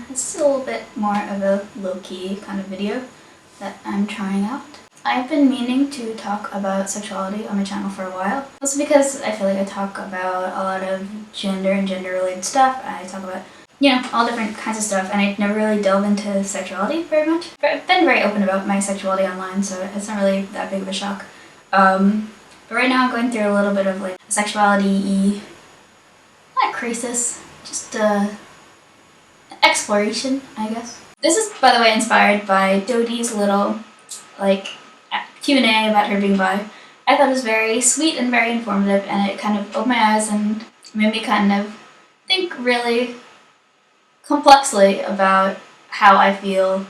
This is a little bit more of a low-key kind of video that I'm trying out. I've been meaning to talk about sexuality on my channel for a while. Also because I feel like I talk about a lot of gender and gender-related stuff. I talk about, all different kinds of stuff, and I never really delve into sexuality very much. But I've been very open about my sexuality online, so it's not really that big of a shock. But right now I'm going through a little bit of like sexuality, not crisis, just exploration, I guess. This is, by the way, inspired by Dodie's little, Q&A about her being bi. I thought it was very sweet and very informative, and it kind of opened my eyes and made me kind of think really complexly about how I feel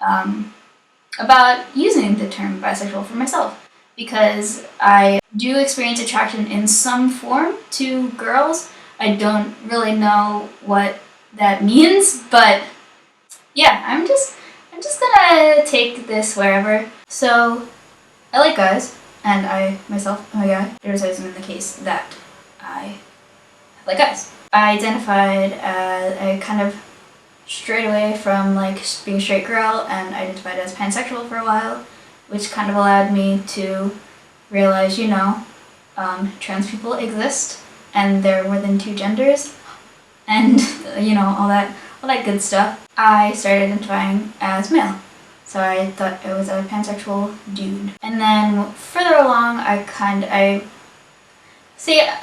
about using the term bisexual for myself. Because I do experience attraction in some form to girls. I don't really know what that means, but yeah, I'm just gonna take this wherever. So I like guys, and I myself am a guy. There's always been the case that I like guys. I identified as I kind of strayed away from being a straight girl and identified as pansexual for a while, which kind of allowed me to realize, trans people exist and they're more than two genders, and all that good stuff. I started identifying as male, so I thought I was a pansexual dude. And then further along, I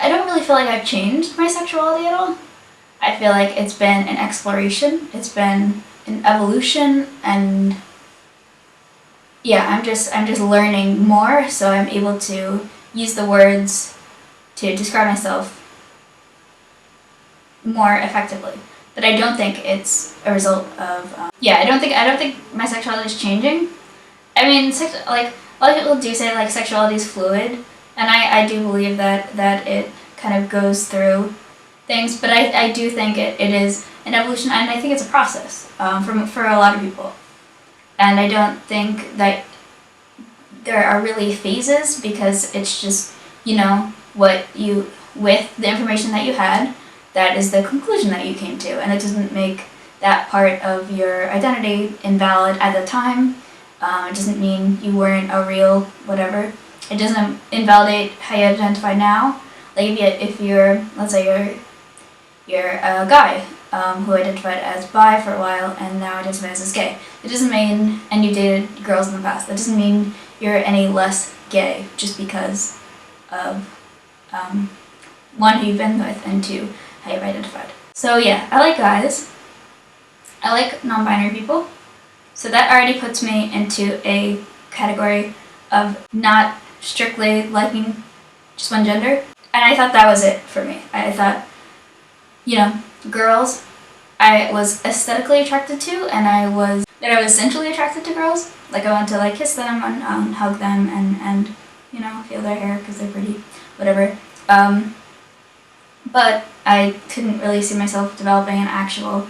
don't really feel like I've changed my sexuality at all. I feel like it's been an exploration, it's been an evolution, and yeah, I'm just learning more, so I'm able to use the words to describe myself more effectively. But I don't think it's a result of I don't think my sexuality is changing. I mean, a lot of people do say sexuality is fluid, and I do believe that it kind of goes through things, but I do think it is an evolution, and I think it's a process for a lot of people. And I don't think that there are really phases, because it's just, with the information that you had, that is the conclusion that you came to, and it doesn't make that part of your identity invalid at the time. It doesn't mean you weren't a real whatever. It doesn't invalidate how you identify now. If you're, let's say you're a guy who identified as bi for a while and now identifies as gay. It doesn't mean, and you dated girls in the past, that doesn't mean you're any less gay just because of one, who you've been with, and two, how you've identified. So yeah, I like guys. I like non-binary people. So that already puts me into a category of not strictly liking just one gender. And I thought that was it for me. I thought, girls, I was aesthetically attracted to, and I was sensually attracted to girls. I want to kiss them and hug them and feel their hair because they're pretty, whatever. But I couldn't really see myself developing an actual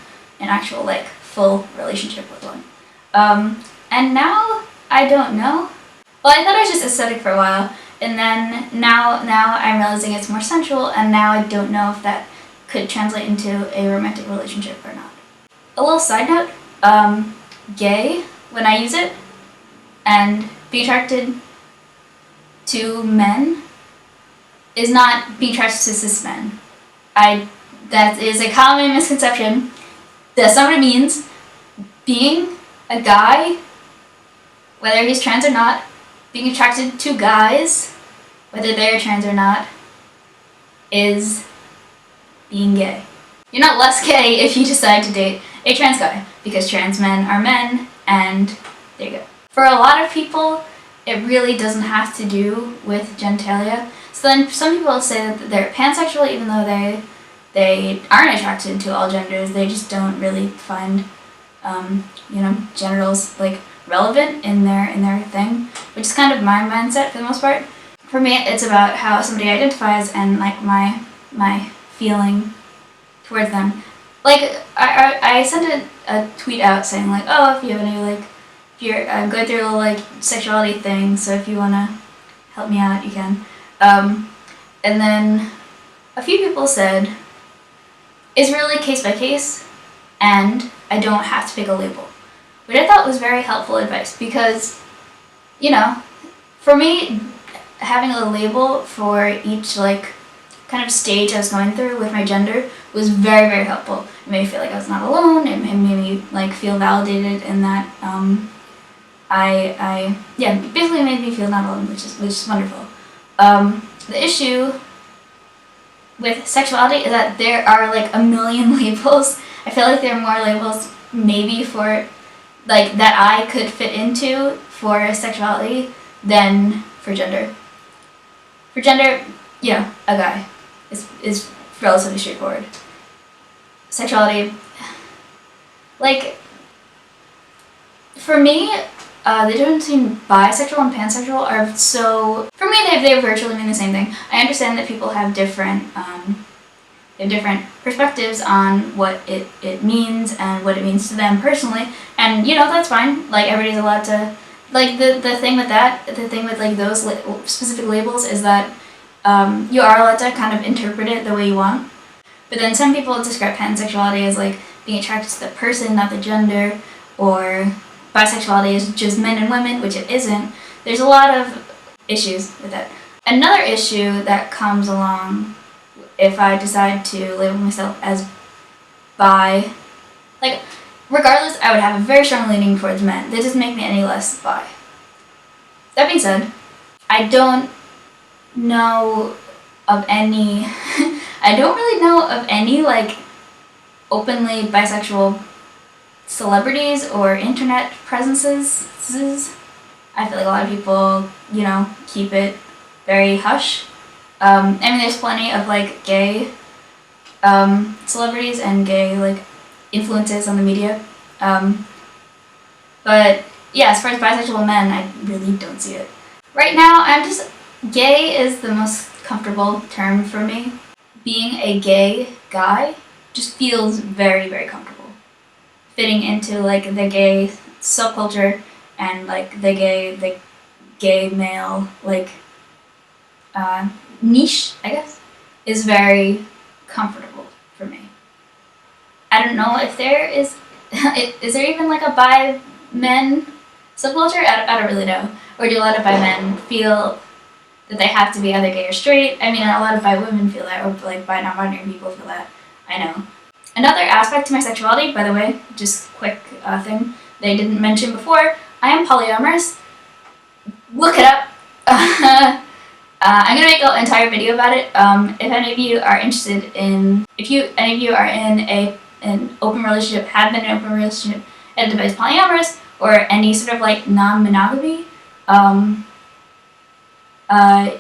full relationship with one. And now I don't know. Well, I thought I was just aesthetic for a while, and then now I'm realizing it's more sensual, and now I don't know if that could translate into a romantic relationship or not. A little side note, gay, when I use it, and being attracted to men is not being attracted to cis men. That is a common misconception. That's not what it means. Being a guy, whether he's trans or not, being attracted to guys, whether they're trans or not, is being gay. You're not less gay if you decide to date a trans guy, because trans men are men, and there you go. For a lot of people, it really doesn't have to do with genitalia. So then some people say that they're pansexual even though they aren't attracted to all genders. They just don't really find genitals relevant in their thing, which is kind of my mindset for the most part. For me, it's about how somebody identifies and my feeling towards them. I sent a tweet out saying oh, if you have any I'm going through a little sexuality thing, so if you wanna help me out, you can. And then a few people said it's really case by case, and I don't have to pick a label, which I thought was very helpful advice because, you know, for me, having a label for each like kind of stage I was going through with my gender was very, very helpful. It made me feel like I was not alone. It made me like feel validated in that basically made me feel not alone, which is wonderful. The issue with sexuality is that there are like a million labels. I feel like there are more labels maybe for like that I could fit into for sexuality than for gender. For gender, you know, a guy is relatively straightforward. Sexuality, like, for me, the difference between bisexual and pansexual are so, for me they virtually mean the same thing. I understand that people have different perspectives on what it means and what it means to them personally, and you know, that's fine. Like, everybody's allowed to, like, the thing with like those specific labels is that you are allowed to kind of interpret it the way you want. But then some people describe pansexuality as like being attracted to the person, not the gender, or bisexuality is just men and women, which it isn't. There's a lot of issues with that. Another issue that comes along if I decide to label myself as bi, like, regardless, I would have a very strong leaning towards men. That doesn't make me any less bi. That being said, I don't know of any I don't really know of any like openly bisexual celebrities or internet presences. I feel like a lot of people, you know, keep it very hush. I mean, there's plenty of like gay celebrities and gay like influences on the media. But yeah, as far as bisexual men, I really don't see it. Right now, gay is the most comfortable term for me. Being a gay guy just feels very, very comfortable. Fitting into like the gay subculture and like the gay male like niche, I guess, is very comfortable for me. I don't know if there is there even like a bi men subculture? I don't really know. Or do a lot of bi men feel that they have to be either gay or straight? I mean, a lot of bi women feel that, or like bi non-binary people feel that. I know. Another aspect to my sexuality, by the way, just quick thing they didn't mention before, I am polyamorous. Look it up. I'm gonna make an entire video about it. If any of you are interested in, any of you are in an open relationship, have been in an open relationship, and is polyamorous, or any sort of like non-monogamy,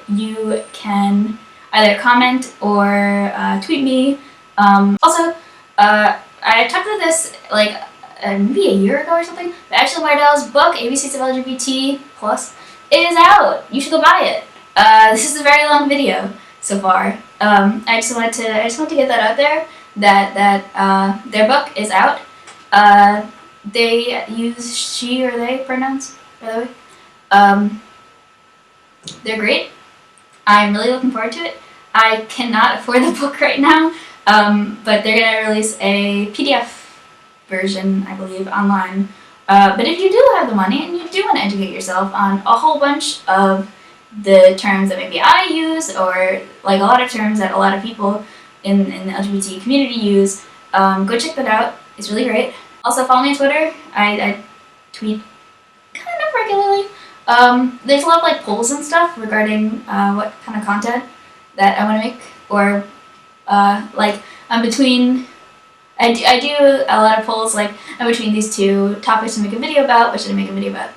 you can either comment or tweet me. Also, I talked about this like maybe a year ago or something, but Ashley Mardell's book, ABCs of LGBT+, is out. You should go buy it. This is a very long video so far. I just want to get that out there, that their book is out. They use she or they pronouns, by the way. They're great. I'm really looking forward to it. I cannot afford the book right now, but they're gonna release a PDF version, I believe, online. But if you do have the money and you do want to educate yourself on a whole bunch of the terms that maybe I use, or like a lot of terms that a lot of people in the LGBT community use, go check that out. It's really great. Also, follow me on Twitter. I tweet kind of regularly. There's a lot of like polls and stuff regarding what kind of content that I want to make, or like I'm between. I do a lot of polls, like I'm between these two topics to make a video about. What should I make a video about?